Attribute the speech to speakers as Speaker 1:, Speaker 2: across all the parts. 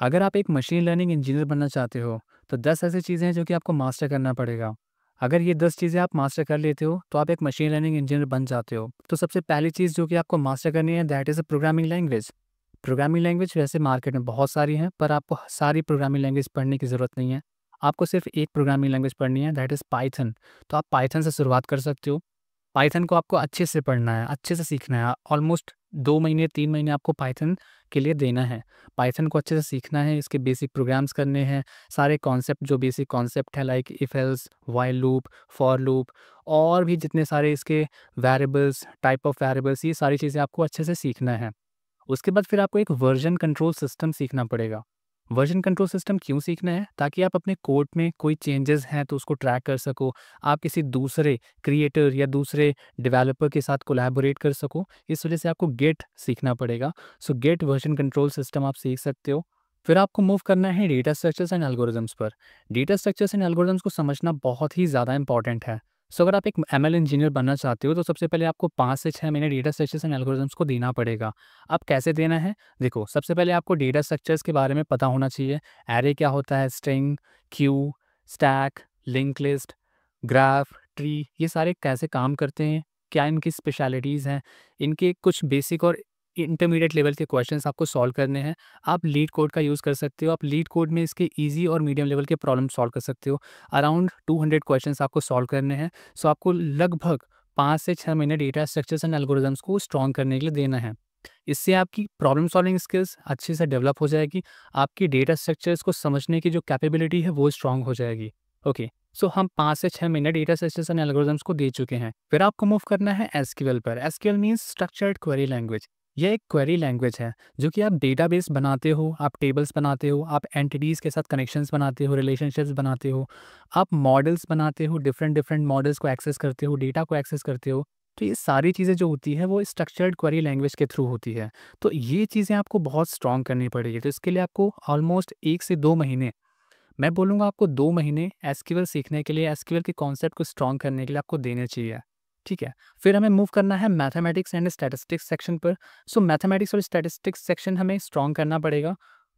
Speaker 1: अगर आप एक मशीन लर्निंग इंजीनियर बनना चाहते हो, तो 10 ऐसी चीज़ें हैं जो कि आपको मास्टर करना पड़ेगा। अगर ये 10 चीज़ें आप मास्टर कर लेते हो, तो आप एक मशीन लर्निंग इंजीनियर बन जाते हो। तो सबसे पहली चीज़ जो कि आपको मास्टर करनी है, that is a programming language. Programming language वैसे मार्केट में बहुत सारी हैं, पर आपको सारी प्रोग्रामिंग लैंग्वेज पढ़ने की ज़रूरत नहीं है। आपको सिर्फ़ एक प्रोग्रामिंग लैंग्वेज पढ़नी है, दैट इज़ पाइथन। तो आप पाइथन से शुरुआत कर सकते हो। पाइथन को आपको अच्छे से पढ़ना है, अच्छे से सीखना है। ऑलमोस्ट 2 महीने, 3 महीने आपको पाइथन के लिए देना है। पाइथन को अच्छे से सीखना है, इसके बेसिक प्रोग्राम्स करने हैं, सारे कॉन्सेप्ट जो बेसिक कॉन्सेप्ट है like if else, while loop, for loop और भी जितने सारे इसके वेरिएबल्स, टाइप ऑफ वेरिएबल्स, ये सारी चीज़ें आपको अच्छे से सीखना है। उसके बाद फिर आपको एक वर्जन कंट्रोल सिस्टम सीखना पड़ेगा। वर्जन कंट्रोल सिस्टम क्यों सीखना है? ताकि आप अपने कोड में कोई चेंजेस हैं तो उसको ट्रैक कर सको। आप किसी दूसरे क्रिएटर या दूसरे डेवलपर के साथ कोलैबोरेट कर सको। इस वजह से आपको गेट सीखना पड़ेगा। सो गेट वर्जन कंट्रोल सिस्टम आप सीख सकते हो। फिर आपको मूव करना है डेटा स्ट्रक्चर्स एंड एल्गोरिदम्स पर। डेटा स्ट्रक्चर्स एंड एल्गोरिदम्स को समझना बहुत ही ज़्यादा इंपॉर्टेंट है। सो अगर आप एक एमएल इंजीनियर बनना चाहते हो तो सबसे पहले आपको 5 से 6 महीने डेटा स्ट्रक्चर्स एंड एल्गोरिदम्स को देना पड़ेगा। अब कैसे देना है? देखो, सबसे पहले आपको डेटा स्ट्रक्चर्स के बारे में पता होना चाहिए। एरे क्या होता है, string, Q, stack, link list, graph, tree, ये सारे कैसे काम करते हैं, क्या इनकी स्पेशलिटीज़ हैं, इनके कुछ बेसिक और इंटरमीडिएट लेवल के क्वेश्चंस आपको सॉल्व करने हैं। आप लीड कोड का यूज़ कर सकते हो। आप लीड कोड में इसके ईज़ी और मीडियम लेवल के प्रॉब्लम सॉल्व कर सकते हो। अराउंड 200 क्वेश्चंस आपको सॉल्व करने हैं। सो आपको लगभग 5 से 6 महीने डेटा स्ट्रक्चर्स एंड एल्गोरिदम्स को स्ट्रॉन्ग करने के लिए देना है। इससे आपकी प्रॉब्लम सॉल्विंग स्किल्स अच्छे से डेवलप हो जाएगी। आपकी डेटा स्ट्रक्चर्स को समझने की जो कैपेबिलिटी है वो स्ट्रांग हो जाएगी। ओके, सो हम 5 से 6 महीने डेटा स्ट्रक्चर्स एंड एल्गोरिदम्स को दे चुके हैं। फिर आपको मूव करना है एसक्यूएल पर। SQL means structured query language. यह एक क्वेरी लैंग्वेज है जो कि आप डेटाबेस बनाते हो, आप टेबल्स बनाते हो, आप एंटिटीज़ के साथ कनेक्शंस बनाते हो, रिलेशनशिप्स बनाते हो, आप मॉडल्स बनाते हो, डिफरेंट डिफरेंट मॉडल्स को एक्सेस करते हो, डेटा को एक्सेस करते हो। तो ये सारी चीज़ें जो होती है वो स्ट्रक्चर्ड क्वेरी लैंग्वेज के थ्रू होती है। तो ये चीज़ें आपको बहुत स्ट्रॉन्ग करनी पड़ेगी। तो इसके लिए आपको ऑलमोस्ट 1 से 2 महीने, मैं बोलूँगा आपको 2 महीने एसक्यूएल सीखने के लिए, एसक्यूएल के कॉन्सेप्ट को स्ट्रॉन्ग करने के लिए आपको देने चाहिए। ठीक है? फिर हमें मूव करना है मैथमेटिक्स एंड स्टैटिस्टिक्स सेक्शन पर। सो मैथमेटिक्स और स्टैटिस्टिक्स सेक्शन हमें स्ट्रॉन्ग करना पड़ेगा।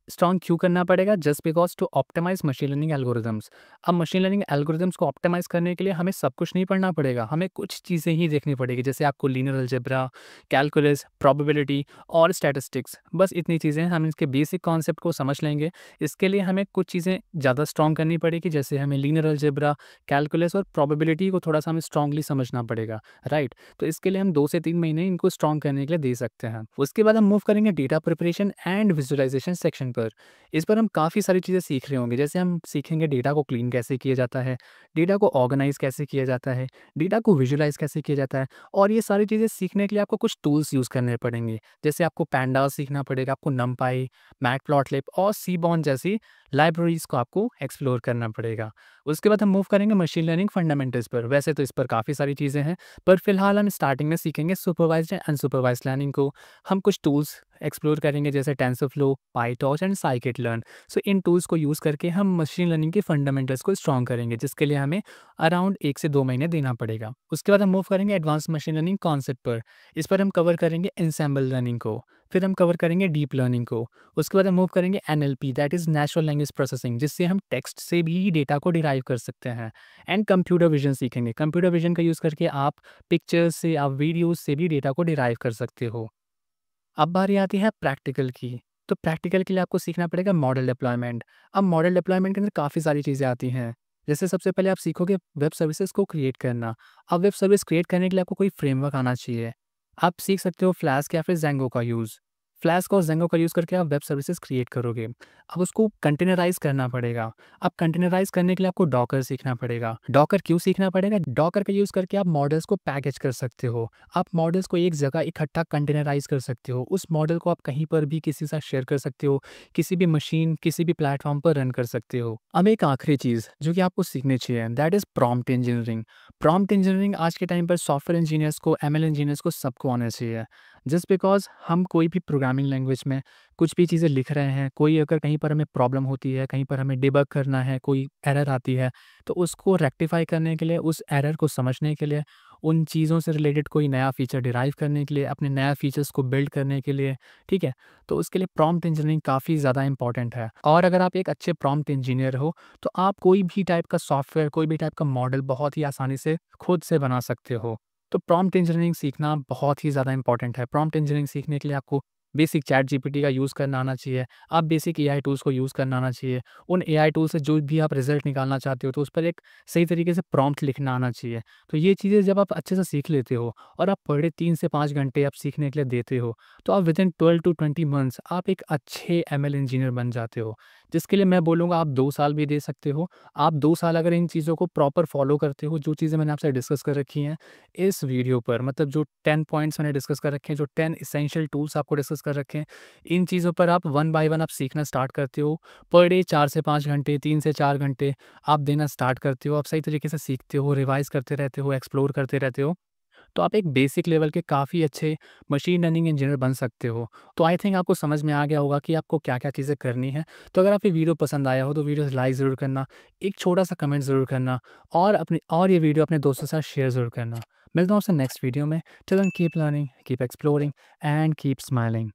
Speaker 1: स्ट्रॉन्ग क्यों करना पड़ेगा? Just because to optimise machine learning algorithms. अब मशीन लर्निंग एल्गोरिदम्स को ऑप्टिमाइज़ करने के लिए हमें सब कुछ नहीं पढ़ना पड़ेगा, हमें कुछ चीज़ें ही देखनी पड़ेगी। जैसे आपको लीनियर अलजेब्रा, कैलकुलस, प्रोबेबिलिटी और स्टैटिस्टिक्स, बस इतनी चीज़ें हैं। हम इसके बेसिक कॉन्सेप्ट को समझ लेंगे। इसके लिए हमें कुछ चीज़ें ज़्यादा स्ट्रॉन्ग करनी पड़ेगी, जैसे हमें लीनियर अलजेब्रा, कैलकुलस और प्रोबेबिलिटी को थोड़ा-सा हमें स्ट्रॉन्गली समझना पड़ेगा, राइट? तो इसके लिए हम 2 से 3 महीने इनको स्ट्रॉन्ग करने के लिए दे सकते हैं। उसके बाद हम मूव करेंगे data preparation and visualisation section पर। इस पर हम काफ़ी सारी चीज़ें सीख रहे होंगे। जैसे हम सीखेंगे डेटा को क्लीन कैसे किया जाता है, डेटा को ऑर्गेनाइज़ कैसे किया जाता है, डेटा को विजुअलाइज़ कैसे किया जाता है, और ये सारी चीज़ें सीखने के लिए आपको कुछ टूल्स यूज़ करने पड़ेंगे। जैसे आपको पैंडास सीखना पड़ेगा, आपको नमपाई, मैटप्लॉटलिब और सीबॉर्न जैसी लाइब्रेरीज़ को आपको एक्सप्लोर करना पड़ेगा। उसके बाद हम मूव करेंगे मशीन लर्निंग फंडामेंटल्स पर। वैसे तो इस पर काफ़ी सारी चीज़ें हैं, पर फिलहाल हम स्टार्टिंग में सीखेंगे सुपरवाइज़्ड एंड अनसुपरवाइज़्ड लर्निंग को। हम कुछ टूल्स एक्सप्लोर करेंगे जैसे TensorFlow, PyTorch and scikit-learn. So in tools को यूज़ करके हम मशीन लर्निंग के फंडामेंटल्स को स्ट्रॉन्ग करेंगे, जिसके लिए हमें अराउंड 1 से 2 महीने देना पड़ेगा। उसके बाद हम मूव करेंगे एडवांस मशीन लर्निंग कॉन्सेप्ट पर। इस पर हम कवर करेंगे एंसेंबल लर्निंग को, फिर हम कवर करेंगे डीप लर्निंग को। उसके बाद हम मूव करेंगे NLP, that is natural language processing, जिससे हम टेक्स्ट से भी डेटा को डिराइव कर सकते हैं। एंड कंप्यूटर विज़न सीखेंगे। कंप्यूटर विज़न का यूज़ करके आप पिक्चर्स से, आप वीडियोज़ से भी डेटा को डिराइव कर सकते हो। अब बारी आती है प्रैक्टिकल की। तो प्रैक्टिकल के लिए आपको सीखना पड़ेगा मॉडल डिप्लॉयमेंट। अब मॉडल डिप्लॉयमेंट के अंदर काफ़ी सारी चीज़ें आती हैं। जैसे सबसे पहले आप सीखोगे वेब सर्विसेज़ को क्रिएट करना। अब वेब सर्विस क्रिएट करने के लिए आपको कोई फ्रेमवर्क आना चाहिए। आप सीख सकते हो फ्लास्क या फिर ज़ेंगो का यूज़। फ्लास्क और ज़ेंगो का यूज़ करके आप वेब सर्विसेज़ क्रिएट करोगे। अब उसको कंटेनराइज़ करना पड़ेगा। अब कंटेनराइज़ करने के लिए आपको डॉकर सीखना पड़ेगा। डॉकर क्यों सीखना पड़ेगा? डॉकर का यूज़ करके आप मॉडल्स को पैकेज कर सकते हो। आप मॉडल्स को एक जगह इकट्ठा कंटेनराइज़ कर सकते हो। उस मॉडल को आप कहीं पर भी किसी के साथ शेयर कर सकते हो, किसी भी मशीन, किसी भी प्लेटफ़ॉर्म पर रन कर सकते हो। अब एक आखिरी चीज़ जो कि आपको सीखनी चाहिए, that is prompt engineering. Prompt engineering आज के टाइम पर सॉफ्टवेयर इंजीनियर्स को, एमएल इंजीनियर्स को सबको आना चाहिए। जस्ट बिकॉज़ हम कोई भी प्रोग्रामिंग लैंग्वेज में कुछ भी चीज़ें लिख रहे हैं, कोई अगर कहीं पर हमें प्रॉब्लम होती है, कहीं पर हमें डिबग करना है, कोई एरर आती है, तो उसको रेक्टिफ़ाई करने के लिए, उस एरर को समझने के लिए, उन चीज़ों से रिलेटेड कोई नया फ़ीचर डिराइव करने के लिए, अपने नया फ़ीचर्स को बिल्ड करने के लिए, ठीक है? तो उसके लिए प्रॉम्प्ट इंजीनियरिंग काफ़ी ज़्यादा इम्पॉर्टेंट है और अगर आप एक अच्छे प्रॉम्प्ट इंजीनियर हो, तो आप कोई भी टाइप का सॉफ्टवेयर, कोई भी टाइप का मॉडल बहुत ही आसानी से खुद से बना सकते हो। तो प्रॉम्प्ट इंजीनियरिंग सीखना बहुत ही ज़्यादा इम्पॉर्टेंट है। प्रॉम्प्ट इंजीनियरिंग सीखने के लिए आपको बेसिक चैट जीपीटी का यूज़ करना आना चाहिए। आप बेसिक एआई टूल्स को यूज़ करना आना चाहिए। उन एआई टूल से जो भी आप रिज़ल्ट निकालना चाहते हो, तो उस पर एक सही तरीके से प्रॉम्प्ट लिखना आना चाहिए। तो ये चीज़ें जब आप अच्छे से सीख लेते हो और आप पर डे 3 से 5 घंटे आप सीखने के लिए देते हो, तो आप विदिन 12 टू 20 मंथ्स आप एक अच्छे एमएल इंजीनियर बन जाते हो। जिसके लिए मैं बोलूँगा आप 2 साल भी दे सकते हो। आप 2 साल अगर इन चीज़ों को प्रॉपर फ़ॉलो करते हो, जो चीज़ें मैंने आपसे डिस्कस कर रखी हैं इस वीडियो पर, मतलब जो 10 पॉइंट्स मैंने डिस्कस कर रखे हैं, जो 10 एसेंशियल टूल्स आपको डिस्कस कर रखे हैं, इन चीज़ों पर आप वन बाय वन आप सीखना स्टार्ट करते हो। पर डे 4 से 5 घंटे, 3 से 4 घंटे आप देना स्टार्ट करते हो। आप सही तरीके से सीखते हो, रिवाइज़ करते रहते हो, एक्सप्लोर करते रहते हो। तो आप एक बेसिक लेवल के काफ़ी अच्छे मशीन लर्निंग इंजीनियर बन सकते हो। तो आई थिंक आपको समझ में आ गया होगा कि आपको क्या-क्या चीज़ें करनी है। तो अगर आपको ये वीडियो पसंद आया हो तो वीडियो लाइक ज़रूर करना, एक छोटा-सा कमेंट ज़रूर करना और ये वीडियो अपने दोस्तों के साथ शेयर ज़रूर करना। मिलता हूँ आपसे नेक्स्ट वीडियो में। Till then keep learning, keep exploring and keep smiling.